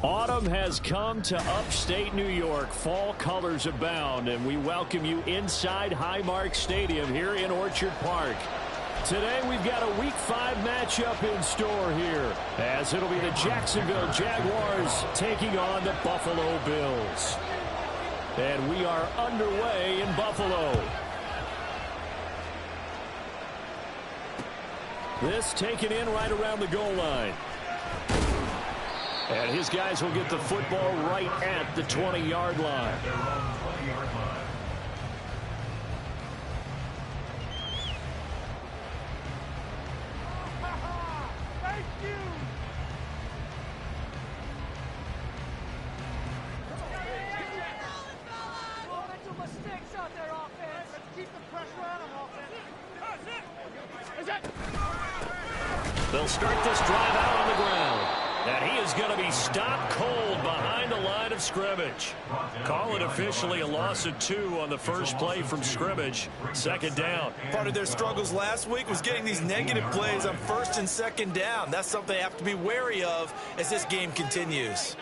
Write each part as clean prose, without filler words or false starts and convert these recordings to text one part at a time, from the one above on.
Autumn has come to upstate New York. Fall colors abound, and we welcome you inside Highmark Stadium here in Orchard Park. Today we've got a Week 5 matchup in store here, as it'll be the Jacksonville Jaguars taking on the Buffalo Bills. And we are underway in Buffalo. This taken in right around the goal line. And his guys will get the football right at the 20-yard line. Thank you. Don't make no mistakes out there, offense. Let's keep the pressure on them, offense. They'll start this drive out on the ground. And he is going to be stopped cold behind the line of scrimmage. Call it officially a loss of 2 on the first play from scrimmage. Second down. Part of their struggles last week was getting these negative plays on first and second down. That's something they have to be wary of as this game continues.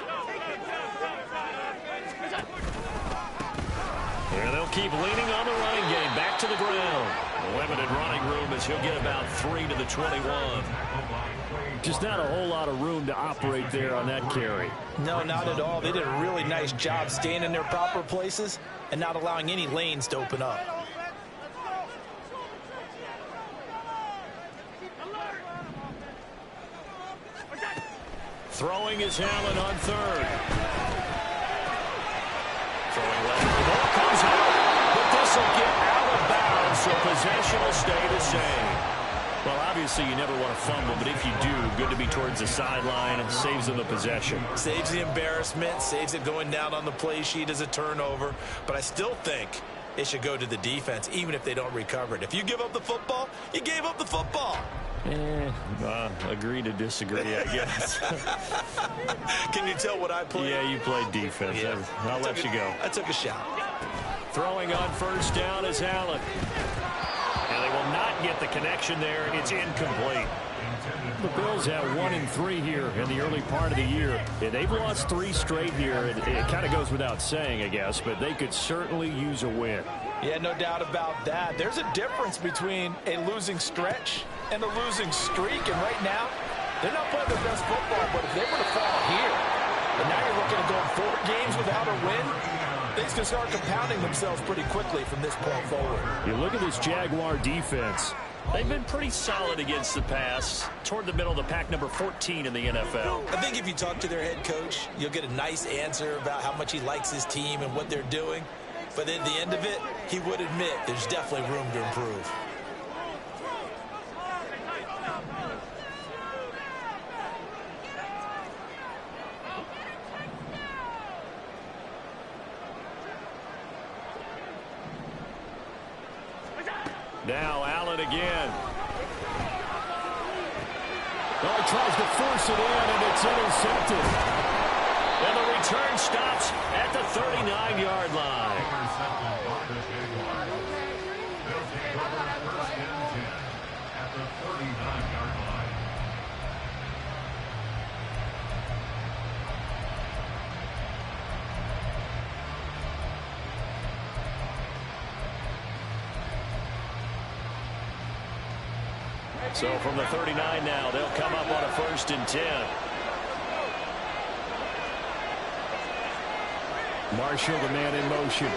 And they'll keep leaning on the running game. Back to the ground. Limited running room as he'll get about 3 to the 21. Just not a whole lot of room to operate there on that carry. No, not at all. They did a really nice job staying in their proper places and not allowing any lanes to open up. Throwing is Allen on third. Throwing left. The ball comes out, but this will get out of bounds, so possession will stay the same. Well, obviously, you never want to fumble, but if you do, good to be towards the sideline. It saves them the possession. Saves the embarrassment, saves it going down on the play sheet as a turnover. But I still think it should go to the defense, even if they don't recover it. If you give up the football, you gave up the football. Agree to disagree, I guess. Can you tell what I played? Yeah, you played defense. Yeah. I'll let you go. I took a shot. Throwing on first down is Allen. And they will not get the connection there. It's incomplete. The Bills have 1-3 here in the early part of the year. Yeah, they've lost 3 straight here. It kind of goes without saying, I guess, but they could certainly use a win. Yeah, no doubt about that. There's a difference between a losing stretch and a losing streak, and right now, they're not playing their best football, but if they were to fall here, and now you're looking at going 4 games without a win, things can start compounding themselves pretty quickly from this point forward. You look at this Jaguar defense. They've been pretty solid against the pass, toward the middle of the pack, number 14 in the NFL. I think if you talk to their head coach, you'll get a nice answer about how much he likes his team and what they're doing. But at the end of it, he would admit there's definitely room to improve. Now Allen again. Oh, he tries to force it in, and it's intercepted. And the return stops at the 39-yard line. So from the 39 now, they'll come up on a 1st and 10. Marshall, the man in motion.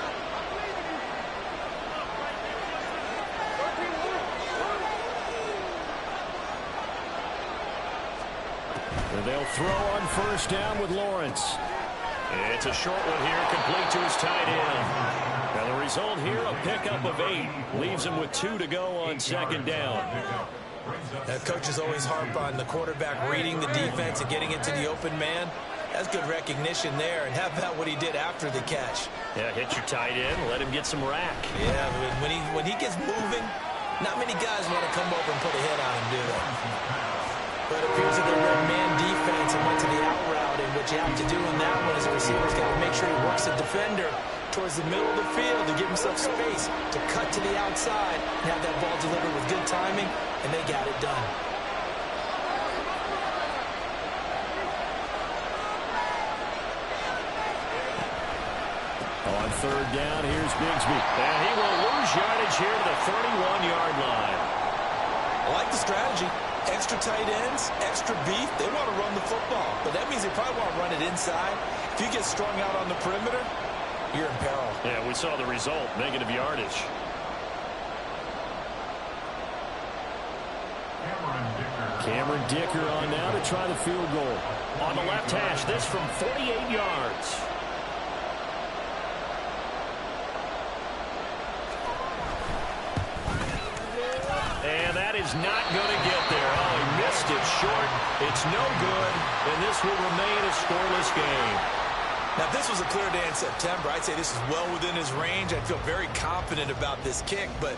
And they'll throw on 1st down with Lawrence. It's a short one here, complete to his tight end. Now the result here, a pickup of 8. Leaves him with 2 to go on 2nd down. Coaches always harp on the quarterback reading the defense and getting into the open man. That's good recognition there. And how about what he did after the catch? Yeah, hit your tight end, let him get some rack. Yeah, but when he gets moving, not many guys want to come over and put a hit on him, do they? But it appears that they read man defense and went to the out route, and what you have to do in that one is the receiver's got to make sure he works the defender towards the middle of the field to give himself space to cut to the outside and have that ball delivered with good timing, and they got it done. third down. Here's Bigsby. And he will lose yardage here to the 31-yard line. I like the strategy. Extra tight ends, extra beef. They want to run the football. But that means they probably want to run it inside. If you get strung out on the perimeter, you're in peril. Yeah, we saw the result. Negative yardage. Cameron Dicker on now to try the field goal. On the left hash, this from 48 yards. And that is not going to get there. Oh, he missed it short. It's no good, and this will remain a scoreless game. Now, if this was a clear day in September, I'd say this is well within his range. I'd feel very confident about this kick, but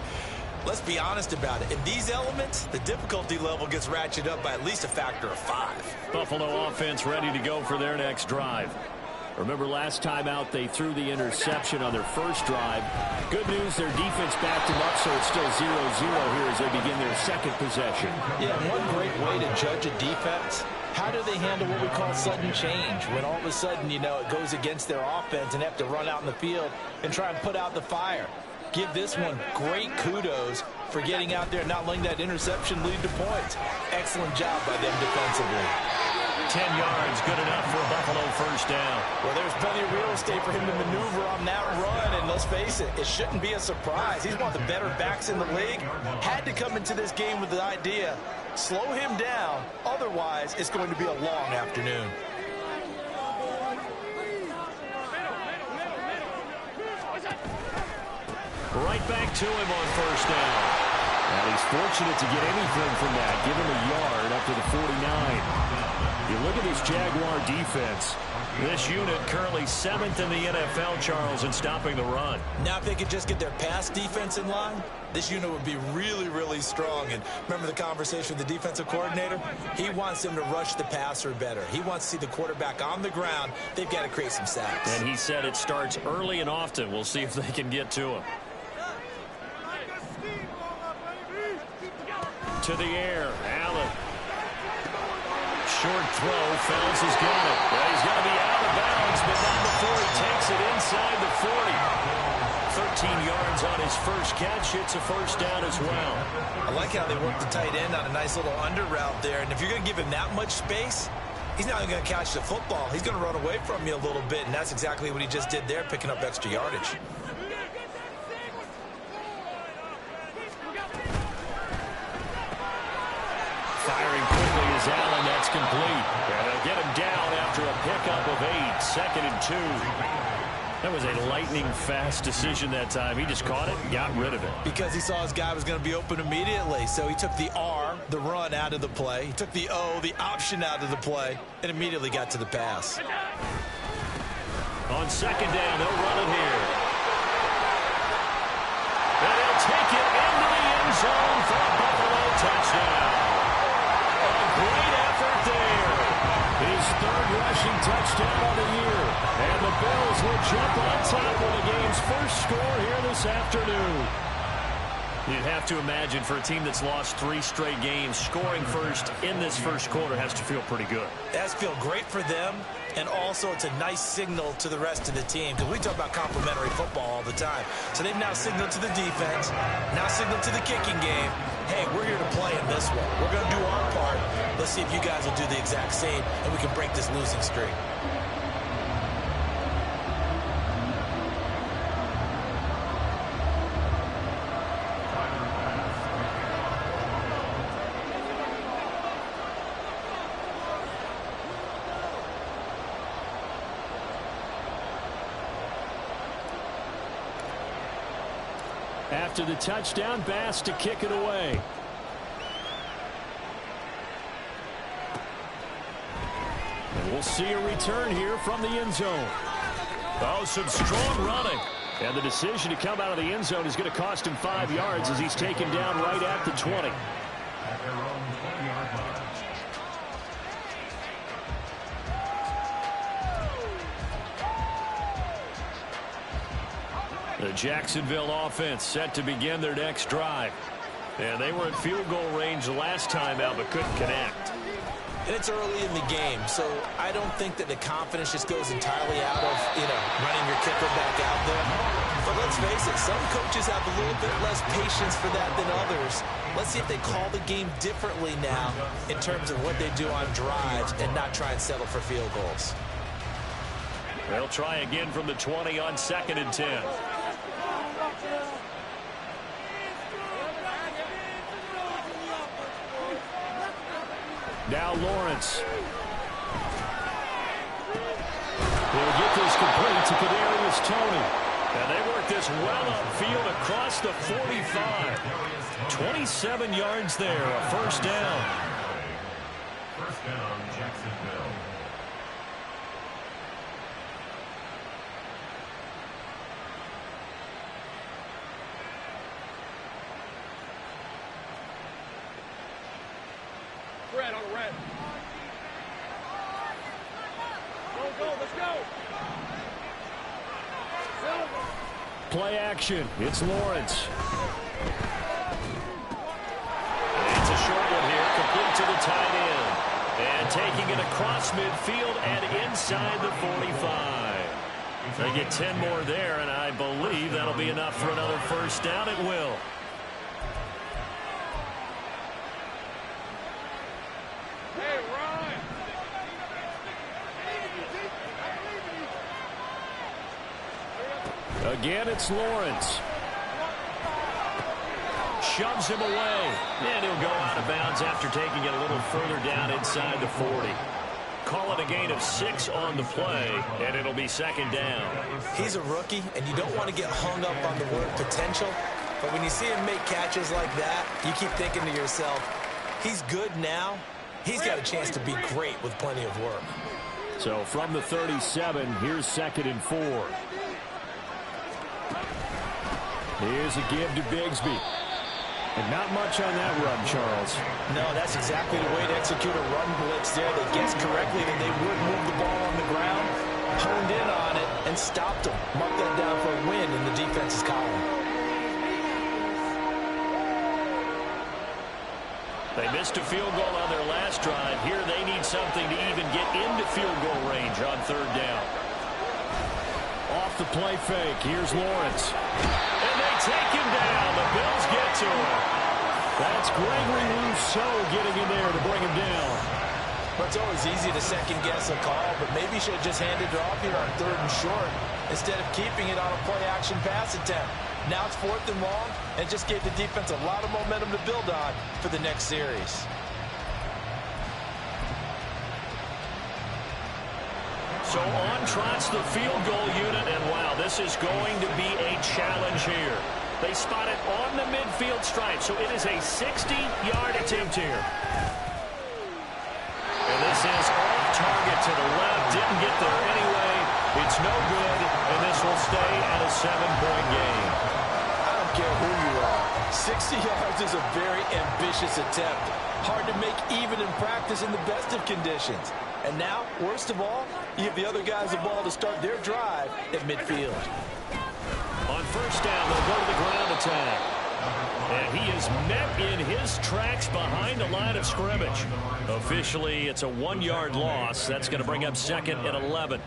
let's be honest about it. In these elements, the difficulty level gets ratcheted up by at least a factor of 5. Buffalo offense ready to go for their next drive. Remember last time out they threw the interception on their first drive. Good news, their defense backed them up, so it's still 0-0 here as they begin their second possession. Yeah, one great way to judge a defense, how do they handle what we call sudden change? When all of a sudden, you know, it goes against their offense and they have to run out in the field and try and put out the fire. Give this one great kudos for getting out there and not letting that interception lead to points. Excellent job by them defensively. 10 yards, good enough for a Buffalo first down. Well, there's plenty of real estate for him to maneuver on that run, and let's face it, it shouldn't be a surprise. He's one of the better backs in the league. Had to come into this game with the idea, slow him down, otherwise it's going to be a long afternoon. Right back to him on first down. And he's fortunate to get anything from that. Give him a yard up to the 49. You look at this Jaguar defense. This unit currently 7th in the NFL, Charles, in stopping the run. Now, if they could just get their pass defense in line, this unit would be really, really strong. And remember the conversation with the defensive coordinator? He wants them to rush the passer better. He wants to see the quarterback on the ground. They've got to create some sacks. And he said it starts early and often. We'll see if they can get to him. To the air, Allen. Short throw, Fells has got it. Well, he's going to be out of bounds, but not before he takes it inside the 40. 13 yards on his first catch. It's a first down as well. I like how they work the tight end on a nice little under route there. And if you're going to give him that much space, he's not going to catch the football. He's going to run away from you a little bit, and that's exactly what he just did there, picking up extra yardage. Firing quickly is Allen. That's complete. And they'll get him down after a pickup of 8. 2nd and 2. That was a lightning-fast decision that time. He just caught it and got rid of it. Because he saw his guy was going to be open immediately. So he took the R, the run, out of the play. He took the O, the option, out of the play, and immediately got to the pass. On second down, they'll run it here. And he'll take it into the end zone for a Buffalo touchdown. Great effort there. His 3rd rushing touchdown of the year. And the Bills will jump on top of the game's first score here this afternoon. You'd have to imagine for a team that's lost 3 straight games, scoring first in this first quarter has to feel pretty good. It has to feel great for them, and also it's a nice signal to the rest of the team, because we talk about complementary football all the time. So they've now signaled to the defense, now signaled to the kicking game, hey, we're here to play in this one. We're going to do our part. Let's see if you guys will do the exact same, and we can break this losing streak. After the touchdown, Bass to kick it away. And we'll see a return here from the end zone. Oh, some strong running. And the decision to come out of the end zone is going to cost him 5 yards as he's taken down right at the 20. The Jacksonville offense set to begin their next drive. And they were at field goal range last time out but couldn't connect. And it's early in the game, so I don't think that the confidence just goes entirely out of, running your kicker back out there. But let's face it, some coaches have a little bit less patience for that than others. Let's see if they call the game differently now in terms of what they do on drives and not try and settle for field goals. They'll try again from the 20 on 2nd and 10. Now Lawrence. He'll get this complete to Kadarius Toney. And they work this well upfield across the 45. 27 yards there, a first down. First down, Jacksonville. Red on the red. Go, let's go. Play action. It's Lawrence. And it's a short one here, complete to the tight end. And taking it across midfield and inside the 45. They get 10 more there, and I believe that'll be enough for another first down. It will. Again, it's Lawrence. Shoves him away. And he'll go out of bounds after taking it a little further down inside the 40. Call it a gain of 6 on the play, and it'll be second down. He's a rookie, and you don't want to get hung up on the word potential. But when you see him make catches like that, you keep thinking to yourself, he's good now. He's got a chance to be great with plenty of work. So from the 37, here's 2nd and 4. Here's a give to Bigsby. And not much on that run, Charles. No, that's exactly the way to execute a run blitz there. They guessed correctly that they would move the ball on the ground, honed in on it, and stopped them. Mark that down for a win in the defense's column. They missed a field goal on their last drive. Here they need something to even get into field goal range on 3rd down. Off the play fake, here's Lawrence. And they take him down. The Bills get to him. That's Gregory Rousseau getting in there to bring him down. Well, it's always easy to second-guess a call, but maybe he should have just handed it off here on 3rd and short instead of keeping it on a play-action pass attempt. Now it's 4th and long, and just gave the defense a lot of momentum to build on for the next series. So on trots the field goal unit, and wow, this is going to be a challenge here. They spot it on the midfield stripe, so it is a 60-yard attempt here. And this is off target to the left, didn't get there anyway. It's no good, and this will stay at a 7-point game. I don't care who you are. 60 yards is a very ambitious attempt. Hard to make even in practice in the best of conditions. And now, worst of all, you give the other guys the ball to start their drive at midfield. On 1st down, they'll go to the ground attack. And he is met in his tracks behind the line of scrimmage. Officially, it's a 1-yard loss. That's going to bring up 2nd and 11.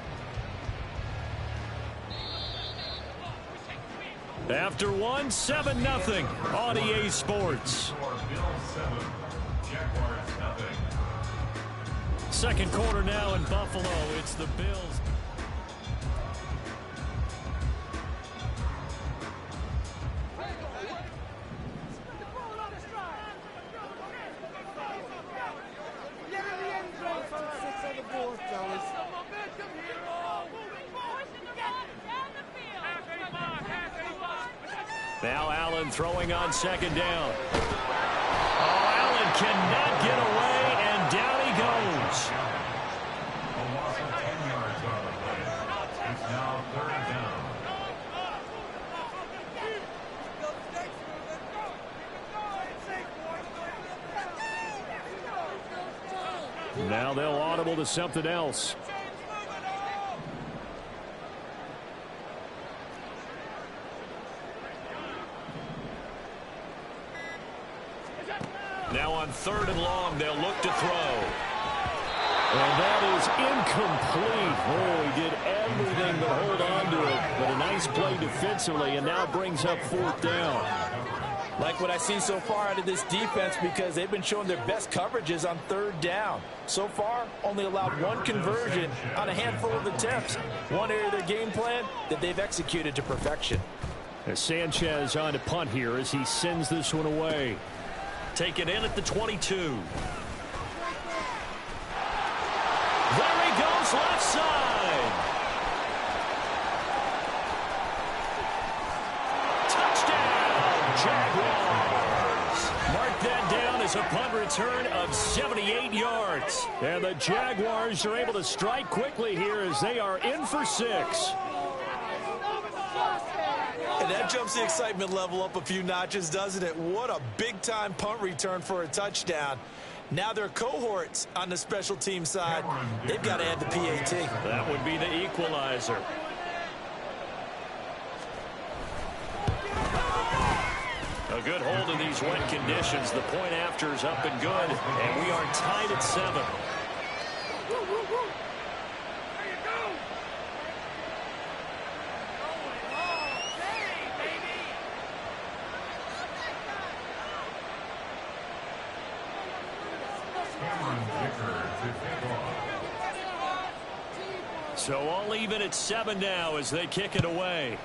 After 1, 7-0 on EA Sports. Second quarter now in Buffalo. It's the Bills. Now Allen throwing on 2nd down. Oh, Allen cannot get away, and down he goes. A loss of 10 yards on the play. It's now 3rd down. Now they'll audible to something else. Now on 3rd and long, they'll look to throw. is incomplete. Oh, he did everything but hold on to it. But a nice play defensively, and now brings up 4th down. Like what I see so far out of this defense, because they've been showing their best coverages on 3rd down. So far, only allowed 1 conversion on a handful of attempts. One area of their game plan that they've executed to perfection. As Sanchez on to punt here as he sends this one away. Take it in at the 22. There he goes, left side. Touchdown, Jaguars. Mark that down as a punt return of 78 yards. And the Jaguars are able to strike quickly here as they are in for 6. And that jumps the excitement level up a few notches, doesn't it? What a big-time punt return for a touchdown. Now their cohorts on the special team side, they've got to add the PAT. That would be the equalizer. A good hold in these wet conditions. The point after is up and good, and we are tied at 7. So all even at 7 now as they kick it away.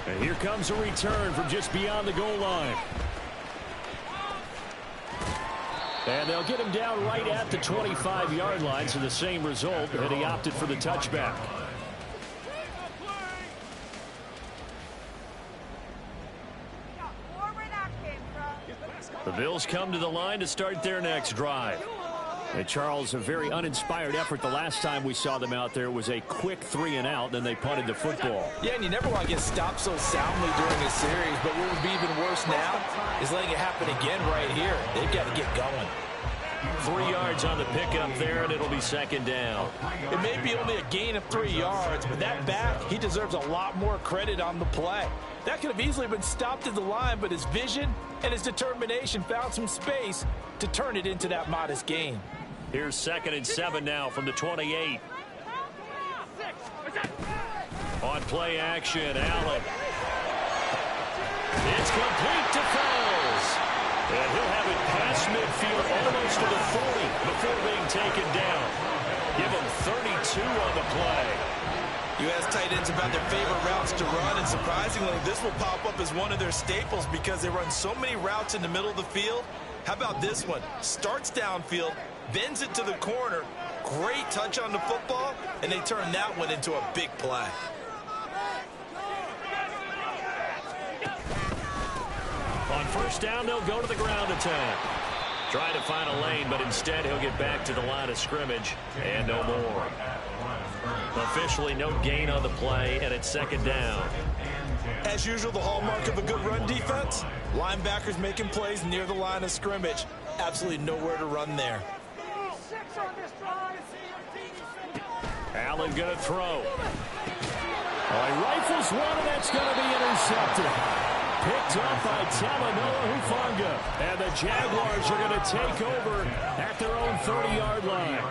And here comes a return from just beyond the goal line. And they'll get him down right at the 25-yard line, so the same result, and he opted for the touchback. The Bills come to the line to start their next drive. And Charles, a very uninspired effort the last time we saw them out there. It was a quick 3 and out, then they punted the football. Yeah, and you never want to get stopped so soundly during a series, but what would be even worse now is letting it happen again right here. They've got to get going. 3 yards on the pickup there, and it'll be 2nd down. It may be only a gain of 3 yards, but that back, he deserves a lot more credit on the play. That could have easily been stopped at the line, but his vision and his determination found some space to turn it into that modest gain. Here's 2nd and 7 now from the 28. On play action, Allen. It's complete to Fells. And he'll have it past midfield almost to the 40 before being taken down. Give him 32 on the play. You ask tight ends about their favorite routes to run, and surprisingly, this will pop up as one of their staples because they run so many routes in the middle of the field. How about this one? Starts downfield, bends it to the corner, great touch on the football, and they turn that one into a big play. On 1st down, they'll go to the ground attack. Trying to find a lane, but instead he'll get back to the line of scrimmage, and no more. Officially no gain on the play, and it's 2nd down. As usual, the hallmark of a good run defense, linebackers making plays near the line of scrimmage. Absolutely nowhere to run there. Allen going to throw. He rifles one, and that's going to be intercepted. Picked up by Talanoa Hufanga. And the Jaguars are going to take over at their own 30-yard line.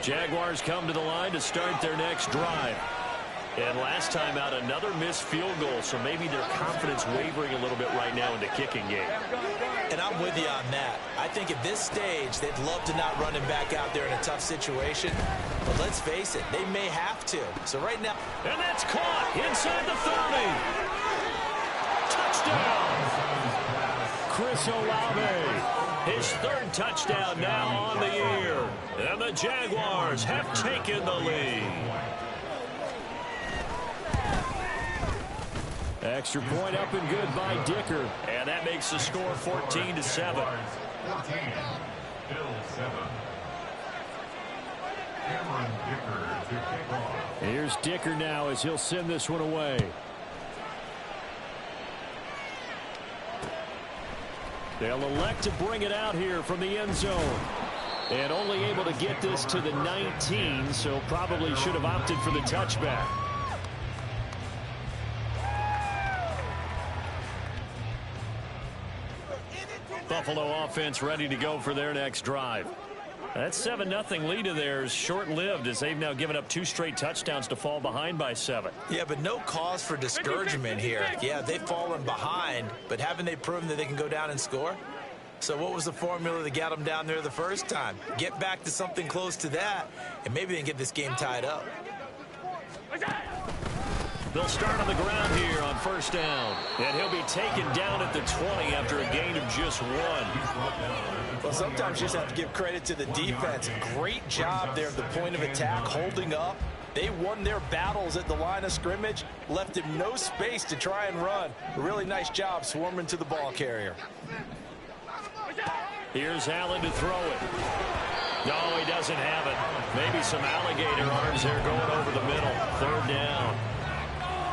Jaguars come to the line to start their next drive. And last time out, another missed field goal, so maybe their confidence wavering a little bit right now in the kicking game. And I'm with you on that. I think at this stage, they'd love to not run him back out there in a tough situation. But let's face it, they may have to. So right now... And that's caught inside the 30. Touchdown! Chris Olave. His 3rd touchdown now on the year. And the Jaguars have taken the lead. Extra point up and good by Dicker. And that makes the score 14-7. 14. Bills 7. Cameron Dicker to kick off. Here's Dicker now as he'll send this one away. They'll elect to bring it out here from the end zone. And only able to get this to the 19, so probably should have opted for the touchback. Buffalo offense ready to go for their next drive. That 7-0 lead of theirs short-lived as they've now given up 2 straight touchdowns to fall behind by 7. Yeah, but no cause for discouragement here. Yeah, they've fallen behind, but haven't they proven that they can go down and score? So what was the formula that got them down there the first time? Get back to something close to that, and maybe they can get this game tied up. They'll start on the ground here on first down. And he'll be taken down at the 20 after a gain of just 1. Well, sometimes you just have to give credit to the defense. Great job there at the point of attack, holding up. They won their battles at the line of scrimmage, left him no space to try and run. A really nice job swarming to the ball carrier. Here's Allen to throw it. No, he doesn't have it. Maybe some alligator arms there going over the middle. 3rd down.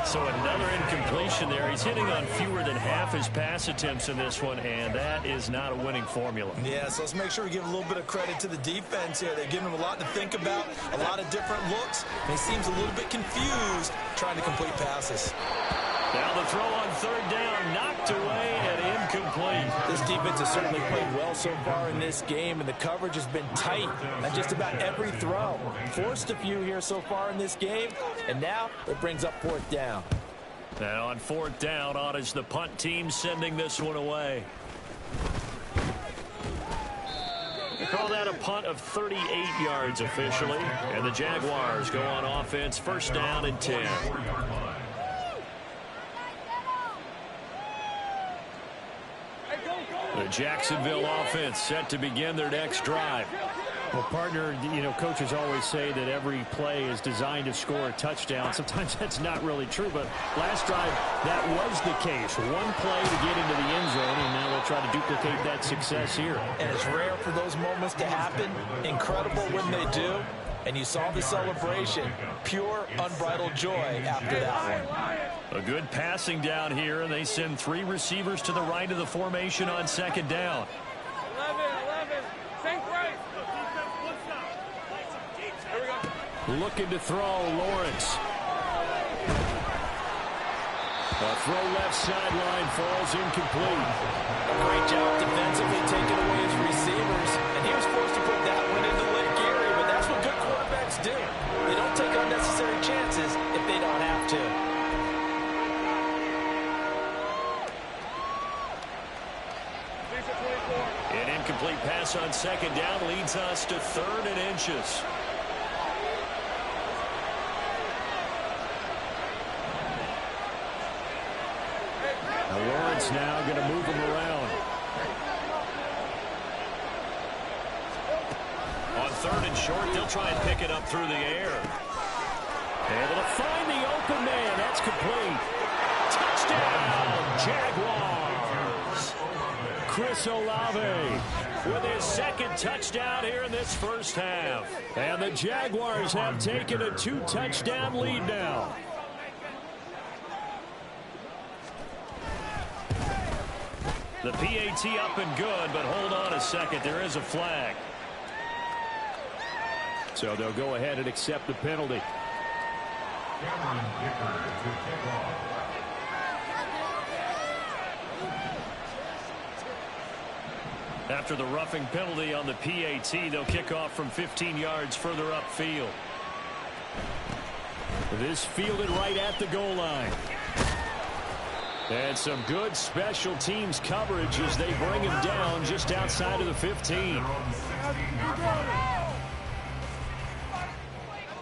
So another incompletion there. He's hitting on fewer than half his pass attempts in this one, and that is not a winning formula. Yeah, so let's make sure we give a little bit of credit to the defense here. They're giving him a lot to think about, a lot of different looks, and he seems a little bit confused trying to complete passes. Now the throw on 3rd down, knocked away and incomplete. This defense has certainly played well so far in this game, and the coverage has been tight on just about every throw. Forced a few here so far in this game, and now it brings up 4th down. Now on 4th down, on is the punt team sending this one away. They call that a punt of 38 yards officially, and the Jaguars go on offense, 1st down and 10. The Jacksonville offense set to begin their next drive. Well, partner, you know, coaches always say that every play is designed to score a touchdown. Sometimes that's not really true, but last drive, that was the case. One play to get into the end zone, and now they'll try to duplicate that success here. And it's rare for those moments to happen. Incredible when they do. And you saw the celebration. Pure, unbridled joy after that one. A good passing down here, and they send 3 receivers to the right of the formation on 2nd down. 11, think right. Here we go. Looking to throw, Lawrence. A throw left sideline falls incomplete. A great job defensively taking away his receivers, and he was forced to put that one into Lake Erie, but that's what good quarterbacks do. They don't take unnecessary chances if they don't have to. An incomplete pass on 2nd down leads us to 3rd and inches. Now Lawrence now going to move him around. On 3rd and short, they'll try and pick it up through the air. Able to find the open man. That's complete. Touchdown, Jaguars. Chris Olave with his 2nd touchdown here in this first half. And the Jaguars have taken a 2-touchdown lead now. The PAT up and good, but hold on a second. There is a flag. So they'll go ahead and accept the penalty. After the roughing penalty on the PAT, they'll kick off from 15 yards further upfield. This fielded right at the goal line. And some good special teams coverage as they bring him down just outside of the 15.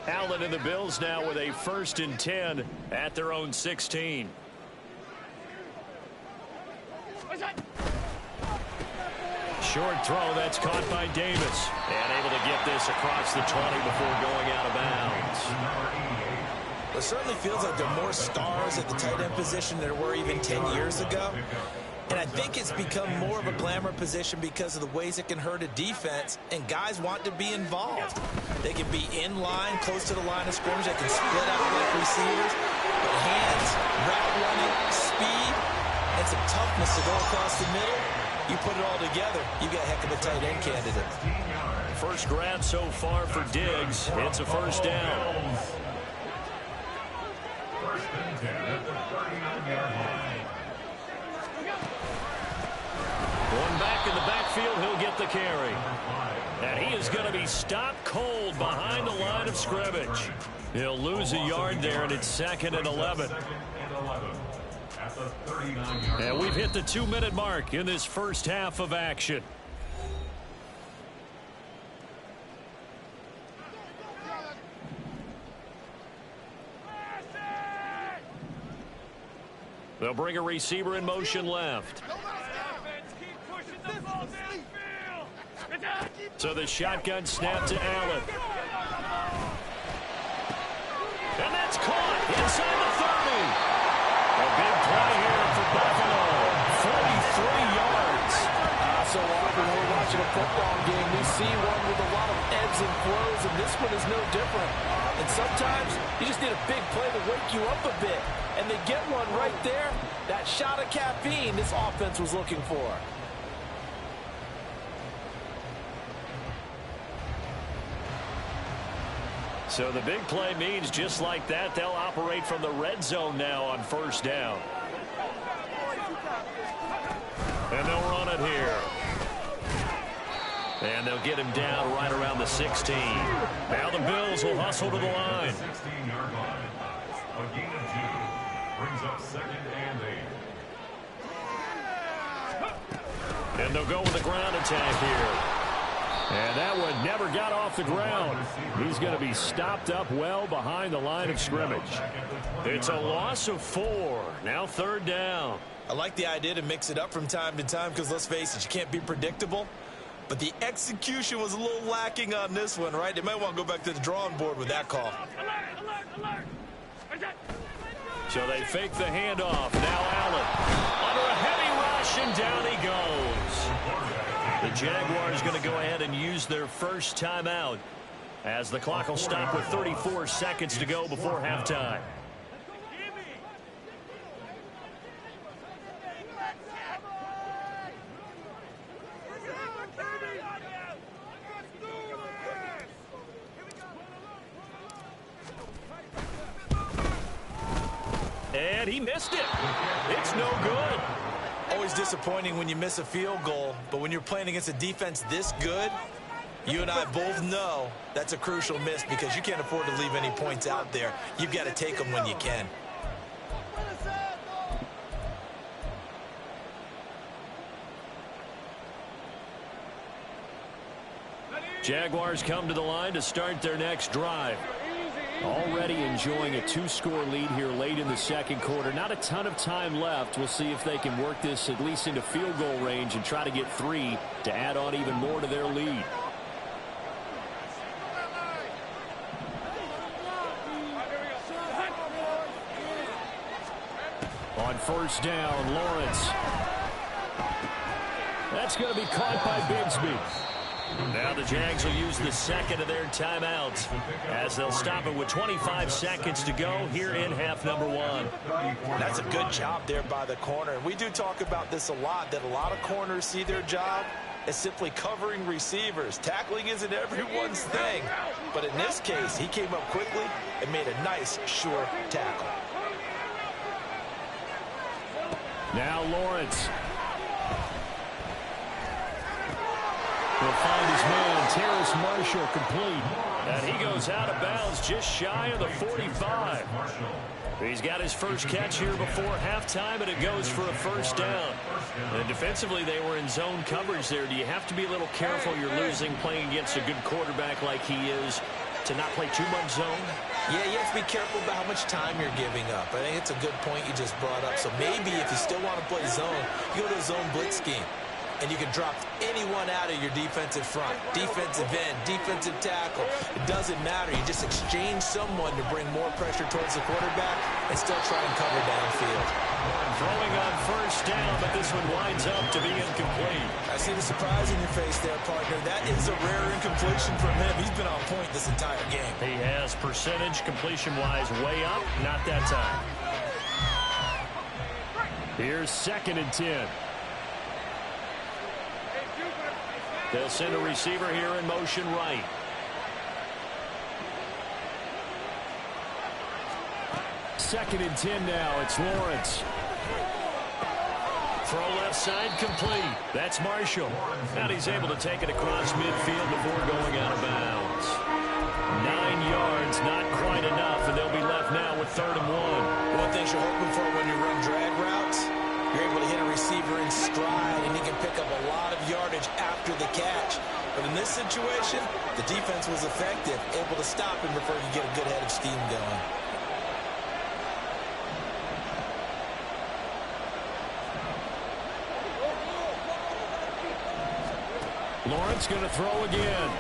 Allen and the Bills now with a 1st and 10 at their own 16. Short throw, that's caught by Davis. And able to get this across the 20 before going out of bounds. It certainly feels like there are more stars at the tight end position than there were even 10 years ago. And I think it's become more of a glamour position because of the ways it can hurt a defense, and guys want to be involved. They can be in line, close to the line of scrimmage. They can split out like receivers. But hands, route running, speed, and some toughness to go across the middle. You put it all together, you got a heck of a tight end candidate. First grab so far for Diggs. It's a 1st down. 1st and 10 at the 39-yard line. Going back back in the backfield. He'll get the carry. And he is going to be stopped cold behind the line of scrimmage. He'll lose a yard there, and it's 2nd and 11. And we've hit the 2-minute mark in this first half of action. They'll bring a receiver in motion left. So the shotgun snap to Allen. And that's caught inside the 30. A big play here for Buffalo. 43 yards. So often when we're watching a football game, we see one with a lot of ebbs and flows, and this one is no different. And sometimes you just need a big play to wake you up a bit. And they get one right there. That shot of caffeine this offense was looking for. So the big play means just like that, they'll operate from the red zone now on first down. And they'll run it here. And they'll get him down right around the 16. Now the Bills will hustle to the line. 16-yard line. A gain of 2 brings up 2nd and 8. And they'll go with the ground attack here. And that one never got off the ground. He's going to be stopped up well behind the line of scrimmage. It's a loss of 4. Now 3rd down. I like the idea to mix it up from time to time because, let's face it, you can't be predictable. But the execution was a little lacking on this one, right? They might want to go back to the drawing board with that call. So they fake the handoff. Now Allen under a heavy rush, and down he goes. The Jaguars going to go ahead and use their first timeout as the clock will stop with 34 seconds to go before halftime. And he missed it. It's no good. Always disappointing when you miss a field goal, but when you're playing against a defense this good, you and I both know that's a crucial miss because you can't afford to leave any points out there. You've got to take them when you can. Jaguars come to the line to start their next drive. Already enjoying a 2-score lead here late in the second quarter. Not a ton of time left. We'll see if they can work this at least into field goal range and try to get 3 to add on even more to their lead. On first down, Lawrence. That's going to be caught by Bigsby. Now the Jags will use the second of their timeouts as they'll stop it with 25 seconds to go here in half number 1. That's a good job there by the corner. And we do talk about this a lot, that a lot of corners see their job as simply covering receivers. Tackling isn't everyone's thing. But in this case, he came up quickly and made a nice, sure tackle. Now Lawrence. He'll find his man, Terrace Marshall, complete. And he goes out of bounds just shy of the 45. He's got his first catch here before halftime, and it goes for a first down. And defensively, they were in zone coverage there. Do you have to be a little careful you're losing playing against a good quarterback like he is to not play too much zone? Yeah, you have to be careful about how much time you're giving up. I think it's a good point you just brought up. So maybe if you still want to play zone, you go to a zone blitz scheme. And you can drop anyone out of your defensive front, defensive end, defensive tackle. It doesn't matter. You just exchange someone to bring more pressure towards the quarterback and still try and cover downfield. Throwing on first down, but this one winds up to be incomplete. I see the surprise in your face there, partner. That is a rare incompletion from him. He's been on point this entire game. He has percentage completion-wise way up, not that time. Here's 2nd and 10. They'll send a receiver here in motion right. Second and 10 now. It's Lawrence. Throw left side complete. That's Marshall. And he's able to take it across midfield before going out of bounds. 9 yards, not quite enough, and they'll be left now with 3rd and 1. One thing you're hoping for when you run drag routes, you're able to hit a receiver in stride, and he can pick up a lot of yardage after the catch. But in this situation, the defense was effective, able to stop him before he could get a good head of steam going. Lawrence going to throw again.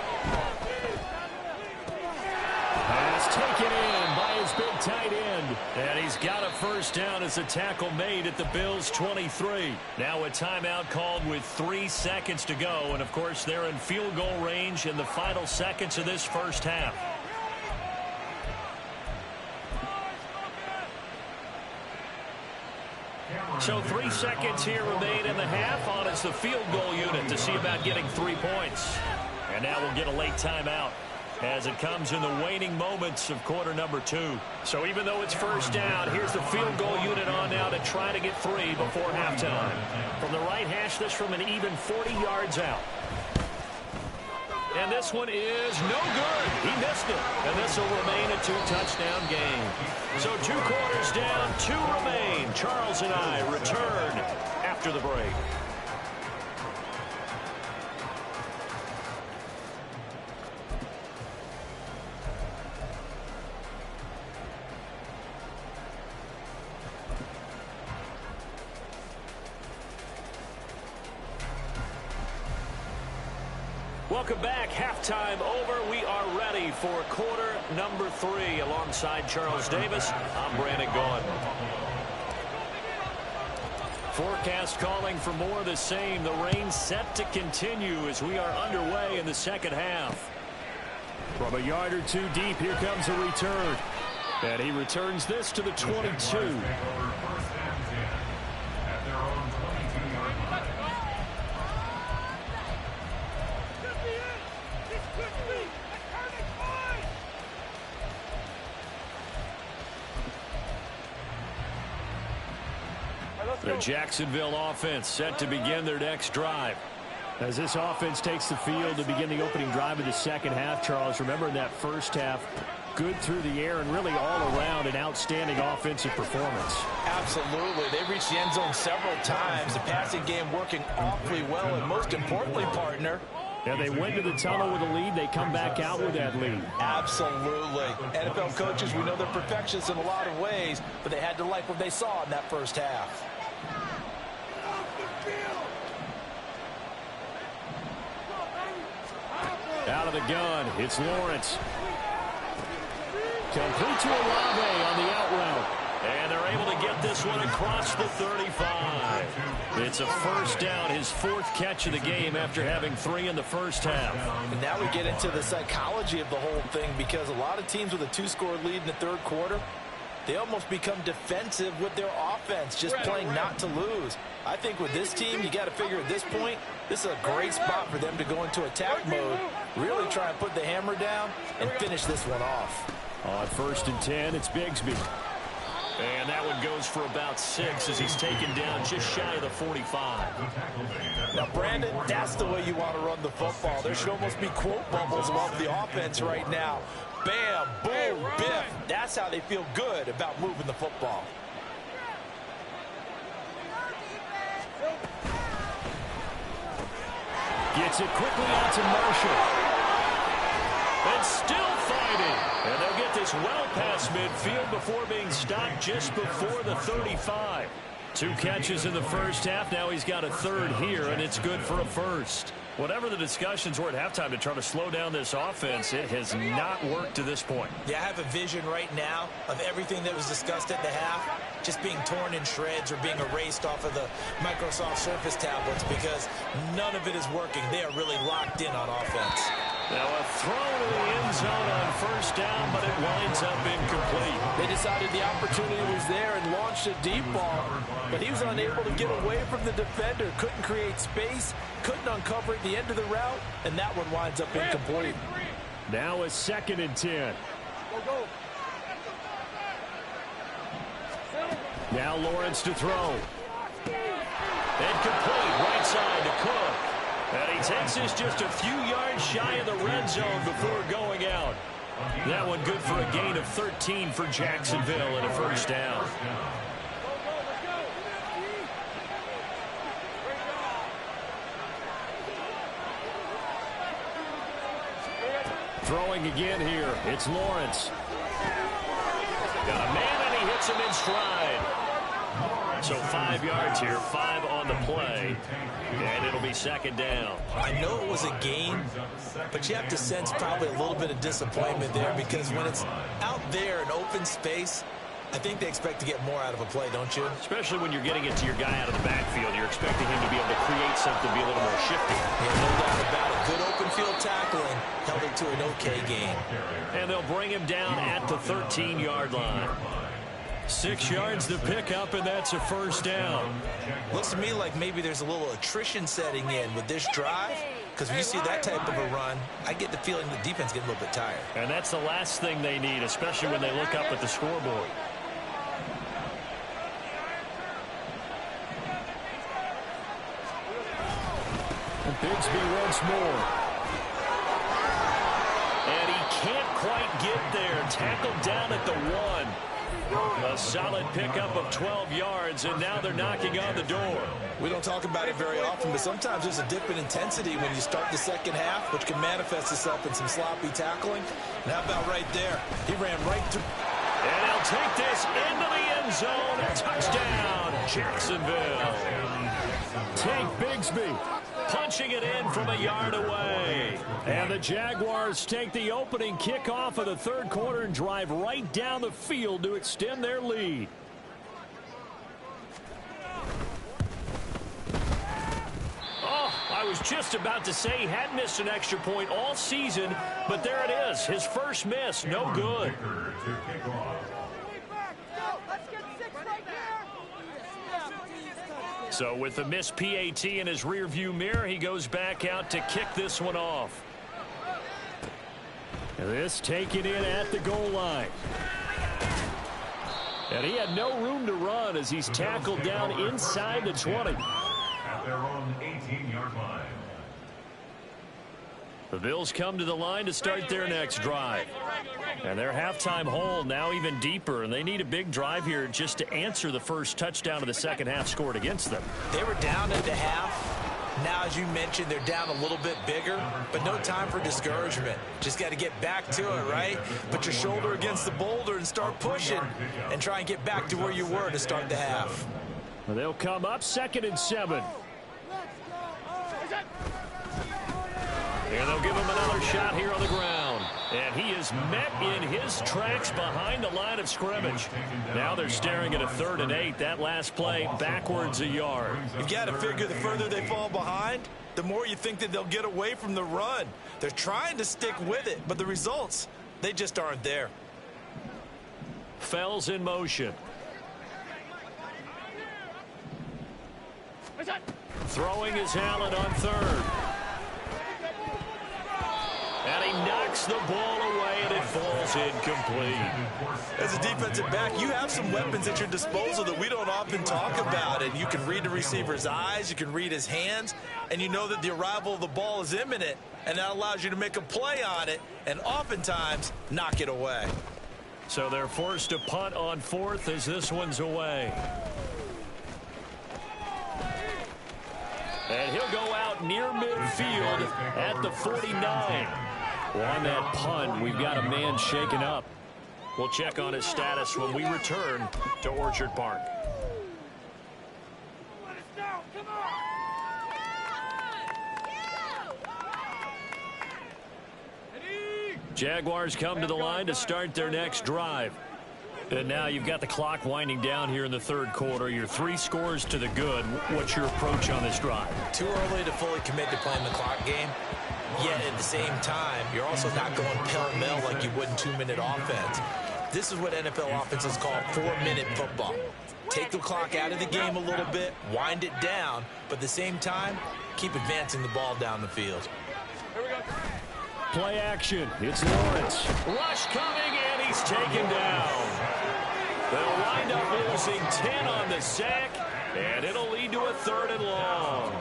Pass taken in by his big tight end. And he's got a first down as a tackle made at the Bills' 23. Now a timeout called with 3 seconds to go. And, of course, they're in field goal range in the final seconds of this first half. So 3 seconds here remain in the half. On is the field goal unit to see about getting 3 points. And now we'll get a late timeout as it comes in the waning moments of quarter number 2. So even though it's first down, here's the field goal unit on now to try to get 3 before halftime. From the right hash, this from an even 40 yards out. And this one is no good. He missed it. And this will remain a 2-touchdown game. So 2 quarters down, 2 remain. Charles and I return after the break. Welcome back. Halftime over. We are ready for quarter number 3. Alongside Charles Davis, I'm Brandon Gaudin. Forecast calling for more of the same. The rain set to continue as we are underway in the second half. From a yard or 2 deep, here comes a return. And he returns this to the 22. The Jacksonville offense set to begin their next drive. As this offense takes the field to begin the opening drive of the second half, Charles, remember in that first half, good through the air and really all around an outstanding offensive performance. Absolutely. They reached the end zone several times. The passing game working awfully well, and most importantly, partner, yeah, they went to the tunnel with a lead. They come back out with that lead. Absolutely. NFL coaches, we know they're perfectionists in a lot of ways, but they had to like what they saw in that first half. Out of the gun, it's Lawrence. Complete to Olave on the out route. And they're able to get this one across the 35. It's a first down, his 4th catch of the game after having 3 in the first half. And now we get into the psychology of the whole thing, because a lot of teams with a 2-score lead in the third quarter, they almost become defensive with their offense, just playing not to lose. I think with this team, you got to figure at this point, this is a great spot for them to go into attack mode, really try and put the hammer down and finish this one off. On 1st and 10, it's Bigsby. And that one goes for about 6 as he's taken down just shy of the 45. Now, Brandon, that's the way you want to run the football. There should almost be quote bubbles above the offense right now. Bam, boom, biff. That's how they feel good about moving the football. Gets it quickly out to Marshall. And still fighting. And they'll get this well past midfield before being stopped just before the 35. 2 catches in the first half. Now he's got a 3rd here, and it's good for a 1st. Whatever the discussions were at halftime to try to slow down this offense, it has not worked to this point. Yeah, I have a vision right now of everything that was discussed at the half just being torn in shreds or being erased off of the Microsoft Surface tablets, because none of it is working. They are really locked in on offense. Now a throw to the end zone on first down, but it winds up incomplete. They decided the opportunity was there and launched a deep ball, but he was unable to get away from the defender, couldn't create space, couldn't uncover at the end of the route, and that one winds up incomplete. Now a 2nd and 10. Now Lawrence to throw. And complete right side to Cook. And he takes this just a few yards shy of the red zone before going out. That one good for a gain of 13 for Jacksonville and a first down. Throwing again here. It's Lawrence. Got a man, and he hits him in stride. So 5 yards here, 5 on the play. And it'll be second down. I know it was a gain, but you have to sense probably a little bit of disappointment there, because when it's out there in open space, I think they expect to get more out of a play, don't you? Especially when you're getting it to your guy out of the backfield. You're expecting him to be able to create something, be a little more shifty. Yeah, no doubt about it. Good open field tackling held it to an okay gain. And they'll bring him down at the 13-yard line. 6 yards to pick up, and that's a first down. Looks to me like maybe there's a little attrition setting in with this drive, because when you see that type of a run, I get the feeling the defense getting a little bit tired. And that's the last thing they need, especially when they look up at the scoreboard. And Bigsby once more. And he can't quite get there. Tackled down at the 1. A solid pickup of 12 yards, and now they're knocking on the door. We don't talk about it very often, but sometimes there's a dip in intensity when you start the second half, which can manifest itself in some sloppy tackling. And how about right there? He ran right through. And he'll take this into the end zone. Touchdown, Jacksonville. Tank Bigsby punching it in from a yard away. And the Jaguars take the opening kickoff of the third quarter and drive right down the field to extend their lead. Oh, I was just about to say he hadn't missed an extra point all season, but there it is. His first miss, no good. So with the missed PAT in his rearview mirror, he goes back out to kick this one off. And this taken in at the goal line. And he had no room to run as he's tackled down inside the 20. At their own 18-yard line. The Bills come to the line to start their next drive. And their halftime hole now even deeper, and they need a big drive here just to answer the first touchdown of the second half scored against them. They were down at the half. Now, as you mentioned, they're down a little bit bigger, but no time for discouragement. Just got to get back to it, right? Put your shoulder against the boulder and start pushing and try and get back to where you were to start the half. Well, they'll come up 2nd and 7. And they'll give him another shot here on the ground. And he is met in his tracks behind the line of scrimmage. Now they're staring at a 3rd and 8. That last play backwards a yard. You've got to figure the further they fall behind, the more you think that they'll get away from the run. They're trying to stick with it, but the results, they just aren't there. Fells in motion. Throwing is Allen on 3rd. And he knocks the ball away, and it falls incomplete. As a defensive back, you have some weapons at your disposal that we don't often talk about. And you can read the receiver's eyes, you can read his hands, and you know that the arrival of the ball is imminent, and that allows you to make a play on it and oftentimes knock it away. So they're forced to punt on 4th as this one's away. And he'll go out near midfield at the 49. Well, on that punt, we've got a man shaken up. We'll check on his status when we return to Orchard Park. Jaguars come to the line to start their next drive. And now you've got the clock winding down here in the third quarter. Your 3 scores to the good. What's your approach on this drive? Too early to fully commit to playing the clock game. Yet at the same time, you're also not going pell-mell like you would in 2-minute offense. This is what NFL offenses call 4-minute football. Take the clock out of the game a little bit, wind it down, but at the same time, keep advancing the ball down the field. Play action. It's Lawrence. Rush coming, and he's taken down. They'll wind up losing 10 on the sack, And it'll lead to a 3rd and long.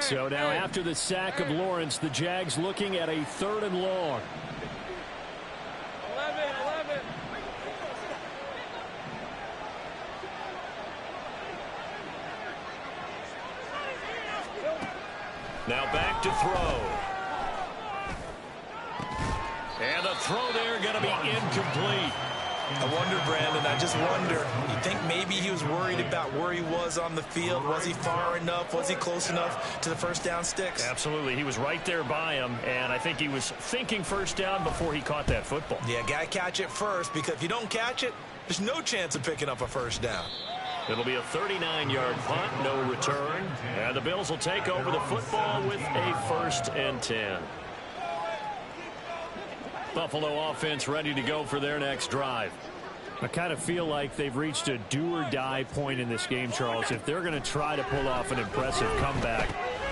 So now after the sack of Lawrence, the Jags looking at a 3rd and long. 11. Now back to throw. And the throw there going to be incomplete. I wonder, Brandon, I just wonder. You think maybe he was worried about where he was on the field? Was he far enough? Was he close enough to the first down sticks? Absolutely. He was right there by him, and I think he was thinking first down before he caught that football. Yeah, got to catch it first, because if you don't catch it, there's no chance of picking up a first down. It'll be a 39-yard punt, no return. And the Bills will take over the football with a 1st and 10. Buffalo offense ready to go for their next drive. I kind of feel like they've reached a do-or-die point in this game, Charles. If they're going to try to pull off an impressive comeback,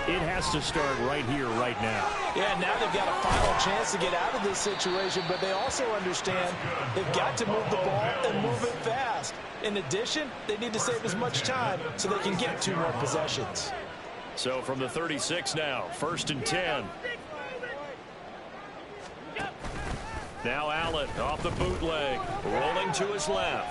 it has to start right here, right now. Yeah, now they've got a final chance to get out of this situation, but they also understand they've got to move the ball and move it fast. In addition, they need to save as much time so they can get 2 more possessions. So from the 36 now, 1st and 10. Now Allen off the bootleg, rolling to his left.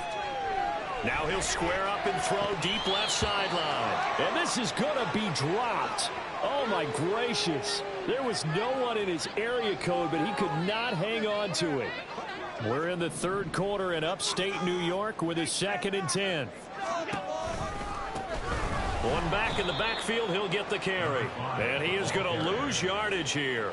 Now he'll square up and throw deep left sideline. And this is going to be dropped. Oh, my gracious. There was no one in his area code, but he could not hang on to it. We're in the 3rd quarter in upstate New York with a 2nd and 10. One back in the backfield, he'll get the carry. And he is going to lose yardage here.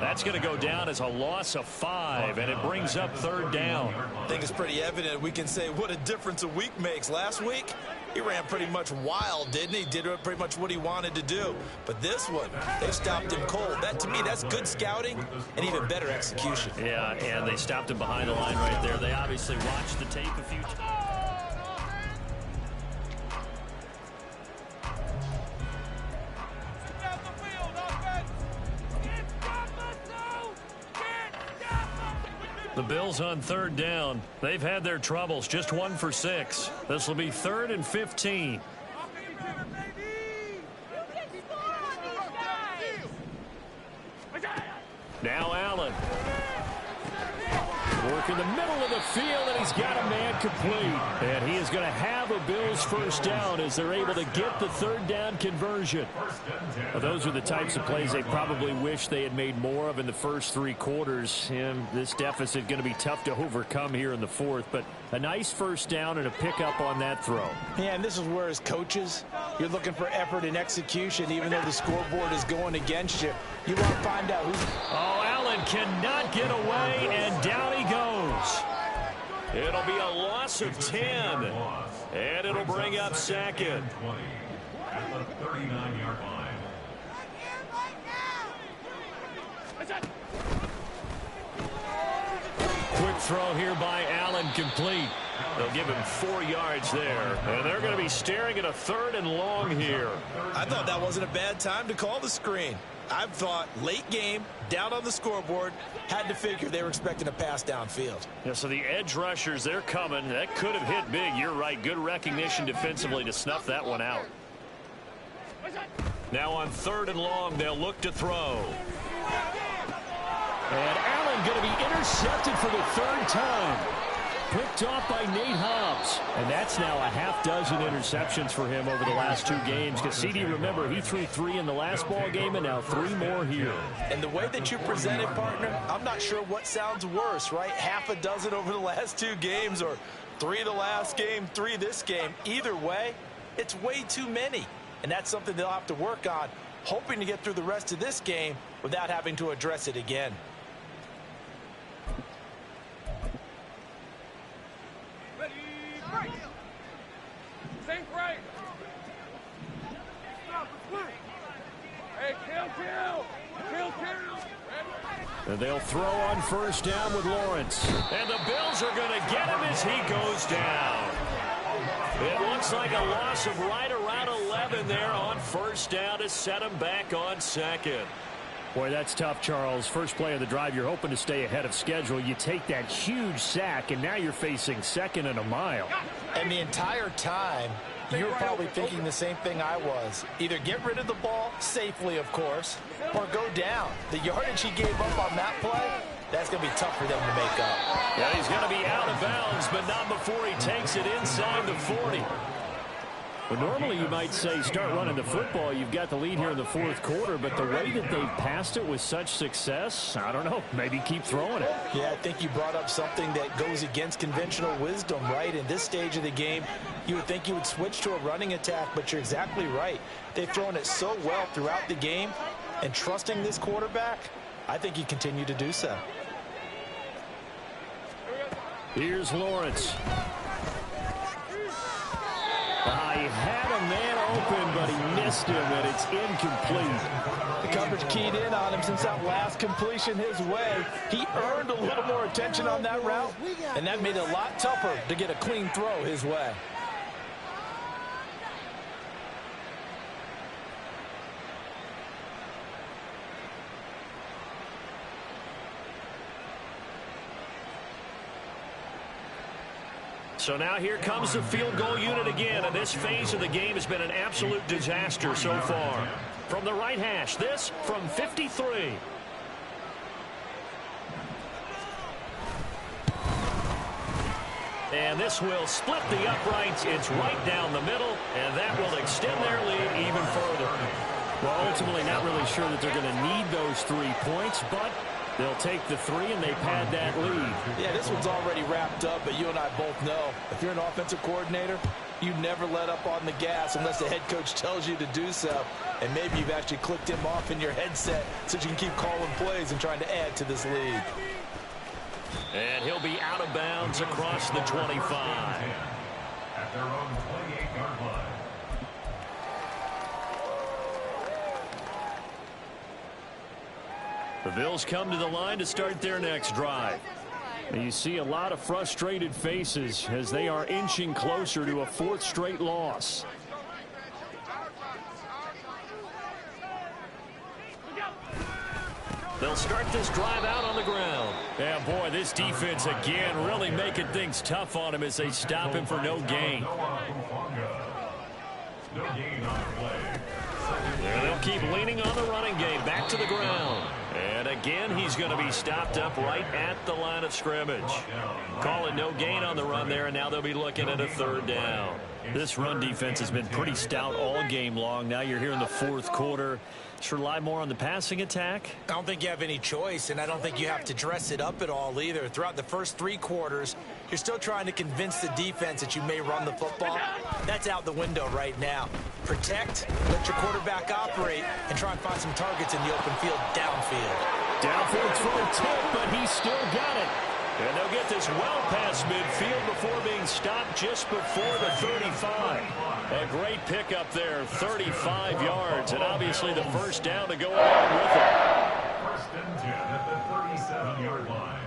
That's going to go down as a loss of 5, and it brings up 3rd down. I think it's pretty evident. We can say what a difference a week makes. Last week, he ran pretty much wild, didn't he? Did pretty much what he wanted to do. But this one, they stopped him cold. That, to me, that's good scouting and even better execution. Yeah, and they stopped him behind the line right there. They obviously watched the tape a few times. The Bills on 3rd down. They've had their troubles. Just 1 for 6. This will be 3rd and 15. Now Allen. Working the middle of the field, and he's got a man complete. And he is going to have a Bills 1st down as they're able to get the 3rd down conversion. Well, those are the types of plays they probably wish they had made more of in the first 3 quarters. And this deficit going to be tough to overcome here in the 4th. But a nice 1st down and a pickup on that throw. Yeah, and this is where as coaches, you're looking for effort and execution, even though the scoreboard is going against you. You want to find out who's... Oh, Allen cannot get away, and down he goes. It'll be a loss of 10, and it'll bring up 2nd. At the 39-yard line. Quick throw here by Allen, complete. They'll give him 4 yards there, and they're going to be staring at a 3rd and long here. I thought that wasn't a bad time to call the screen. I thought late game, down on the scoreboard, had to figure they were expecting a pass downfield. Yeah, so the edge rushers, they're coming. That could have hit big. You're right. Good recognition defensively to snuff that one out. Now on 3rd and long, they'll look to throw. And Allen going to be intercepted for the 3rd time. Picked off by Nate Hobbs. And that's now a half-dozen interceptions for him over the last 2 games. Because CD, remember, he threw 3 in the last ball game and now 3 more here. And the way that you present it, partner, I'm not sure what sounds worse, right? Half a dozen over the last 2 games, or 3 the last game, 3 this game. Either way, it's way too many. And that's something they'll have to work on, hoping to get through the rest of this game without having to address it again. And they'll throw on 1st down with Lawrence. And the Bills are going to get him as he goes down. It looks like a loss of right around 11 there on first down to set them back on second. Boy, that's tough, Charles. First play of the drive, you're hoping to stay ahead of schedule. You take that huge sack, and now you're facing second and a mile. And the entire time, you were probably thinking the same thing I was. Either get rid of the ball, safely, of course, or go down. The yardage he gave up on that play, that's going to be tough for them to make up. Yeah, he's going to be out of bounds, but not before he takes it inside the 40. Well, normally you might say start running the football. You've got the lead here in the fourth quarter, but the way that they've passed it with such success, I don't know, maybe keep throwing it. Yeah, I think you brought up something that goes against conventional wisdom, right? In this stage of the game, you would think you would switch to a running attack, but you're exactly right. They've thrown it so well throughout the game, and trusting this quarterback, I think you continue to do so. Here's Lawrence. He had a man open, but he missed him, and it's incomplete. The coverage keyed in on him since that last completion his way. He earned a little more attention on that route, and that made it a lot tougher to get a clean throw his way. So now here comes the field goal unit again, and this phase of the game has been an absolute disaster so far. From the right hash, this from 53. And this will split the uprights. It's right down the middle, and that will extend their lead even further. Well, ultimately not really sure that they're going to need those 3 points, but they'll take the 3 and they pad that lead. Yeah, this one's already wrapped up, but you and I both know if you're an offensive coordinator, you never let up on the gas unless the head coach tells you to do so. And maybe you've actually clicked him off in your headset so you can keep calling plays and trying to add to this lead. And he'll be out of bounds across the 25. At their own 28-yard line. The Bills come to the line to start their next drive. And you see a lot of frustrated faces as they are inching closer to a 4th straight loss. They'll start this drive out on the ground. Yeah, boy, this defense again really making things tough on him as they stop him for no gain. No gain on the play. Yeah, they'll keep leaning on the running game. Back to the ground. And again, he's going to be stopped up right at the line of scrimmage. Calling no gain on the run there, and now they'll be looking at a 3rd down. This run defense has been pretty stout all game long. Now you're here in the 4th quarter. Should rely more on the passing attack? I don't think you have any choice, and I don't think you have to dress it up at all either. Throughout the first 3 quarters, you're still trying to convince the defense that you may run the football. That's out the window right now. Protect, let your quarterback operate, and try and find some targets in the open field downfield. Downfield throw tip, but he still got it. And they'll get this well past midfield before being stopped just before the 35. A great pickup there, 35 yards, and obviously the first down to go along with it. 1st and 10 at the 37-yard line.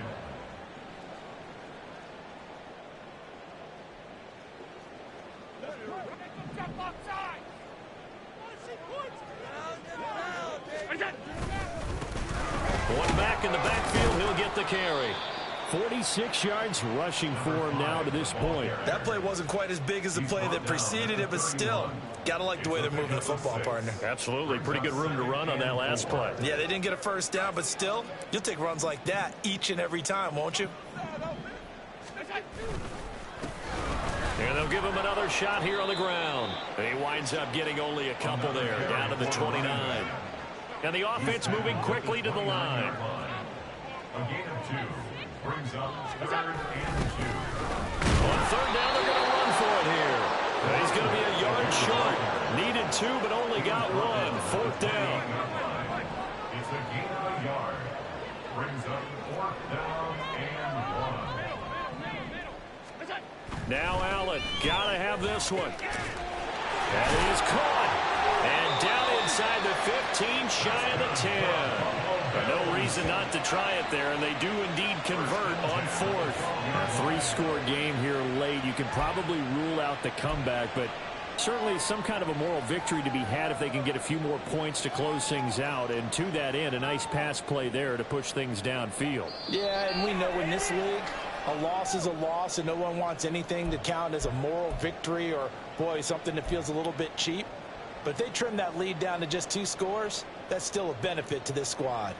One back in the backfield, he'll get the carry. 46 yards rushing for him now to this point. That play wasn't quite as big as the play that preceded it, but still, got to like the way they're moving the football, partner. Absolutely. Pretty good room to run on that last play. Yeah, they didn't get a first down, but still, you'll take runs like that each and every time, won't you? And they'll give him another shot here on the ground. And he winds up getting only a couple there, down to the 29. And the offense moving quickly to the line. A gain of 2 brings up 3rd and 2. On 3rd down, they're going to run for it here. And he's going to be a yard short. Needed 2, but only got 1. 4th down. It's a gain of a yard. Brings up 4th down and 1. Now Allen, got to have this one. That is caught. And down inside the 15, shy of the 10. No reason reason not to try it there, and they do indeed convert on fourth. A three-score game here late. You can probably rule out the comeback, but certainly some kind of a moral victory to be had if they can get a few more points to close things out. And to that end, a nice pass play there to push things downfield. Yeah, and we know in this league, a loss is a loss, and no one wants anything to count as a moral victory or, boy, something that feels a little bit cheap. But if they trim that lead down to just 2 scores, that's still a benefit to this squad.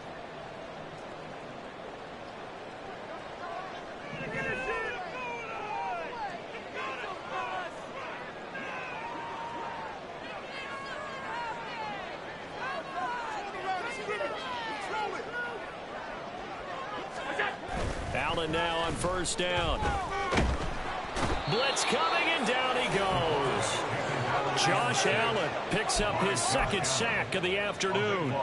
Allen now on first down. Blitz coming, and down he goes. Josh Allen picks up his second sack of the afternoon.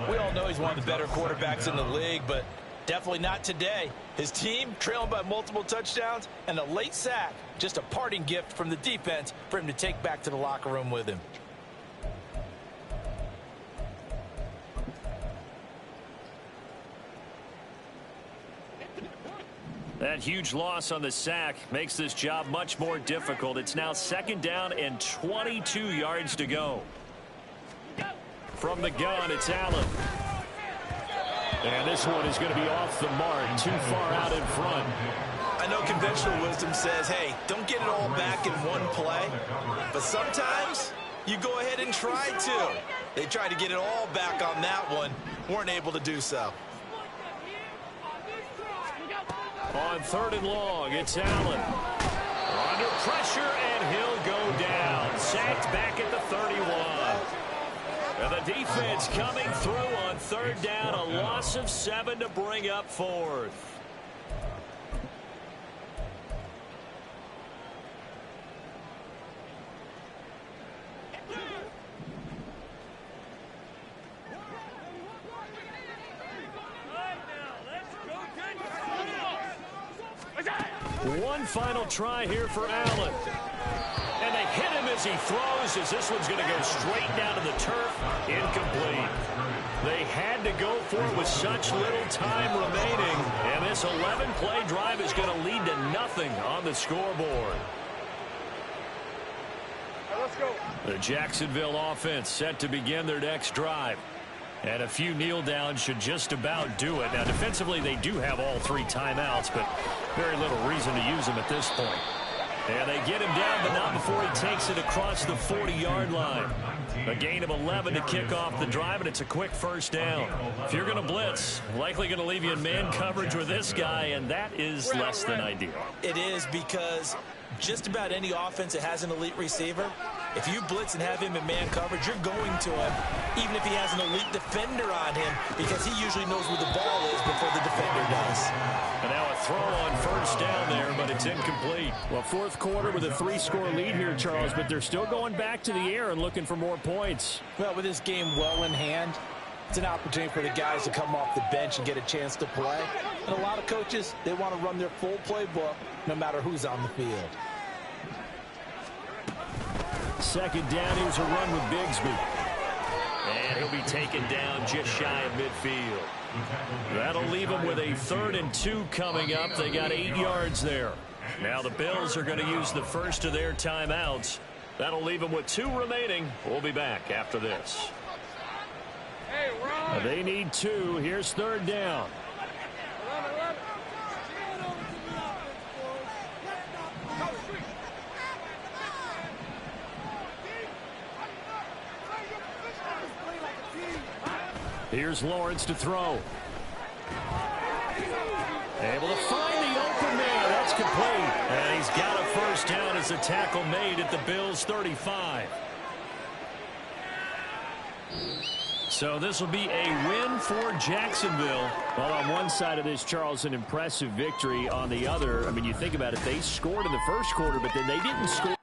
We all know he's one of the better quarterbacks in the league, but definitely not today. His team trailing by multiple touchdowns, and a late sack, just a parting gift from the defense for him to take back to the locker room with him. That huge loss on the sack makes this job much more difficult. It's now second down and 22 yards to go. From the gun, it's Allen. And this one is going to be off the mark, too far out in front. I know conventional wisdom says, hey, don't get it all back in one play. But sometimes you go ahead and try to. They tried to get it all back on that one. Weren't able to do so. On third and long, it's Allen. Under pressure, and he'll go down. Sacked back at the 31. And the defense coming through on third down. A loss of 7 to bring up fourth. One final try here for Allen. And they hit him as he throws, as this one's going to go straight down to the turf. Incomplete. They had to go for it with such little time remaining. And this 11-play drive is going to lead to nothing on the scoreboard. Let's go. The Jacksonville offense set to begin their next drive. And a few kneel downs should just about do it. Now, defensively, they do have all 3 timeouts, but very little reason to use them at this point. And they get him down, but not before he takes it across the 40-yard line. A gain of 11 to kick off the drive, and it's a quick first down. If you're going to blitz, likely going to leave you in man coverage with this guy, and that is less than ideal. It is, because just about any offense that has an elite receiver, if you blitz and have him in man coverage, you're going to him, even if he has an elite defender on him, because he usually knows where the ball is before the defender does. And now a throw on first down there, but it's incomplete. Well, fourth quarter with a 3-score lead here, Charles, but they're still going back to the air and looking for more points. Well, with this game well in hand, it's an opportunity for the guys to come off the bench and get a chance to play. And a lot of coaches, they want to run their full playbook no matter who's on the field. Second down, here's a run with Bigsby. And he'll be taken down just shy of midfield. That'll leave him with a 3rd and 2 coming up. They got 8 yards there. Now the Bills are going to use the first of their timeouts. That'll leave them with 2 remaining. We'll be back after this. They need 2. Here's third down. Here's Lawrence to throw. Able to find the open man. That's complete. And he's got a first down as a tackle made at the Bills' 35. So this will be a win for Jacksonville. Well, on one side of this, Charles, an impressive victory. On the other, I mean, you think about it, they scored in the first quarter, but then they didn't score.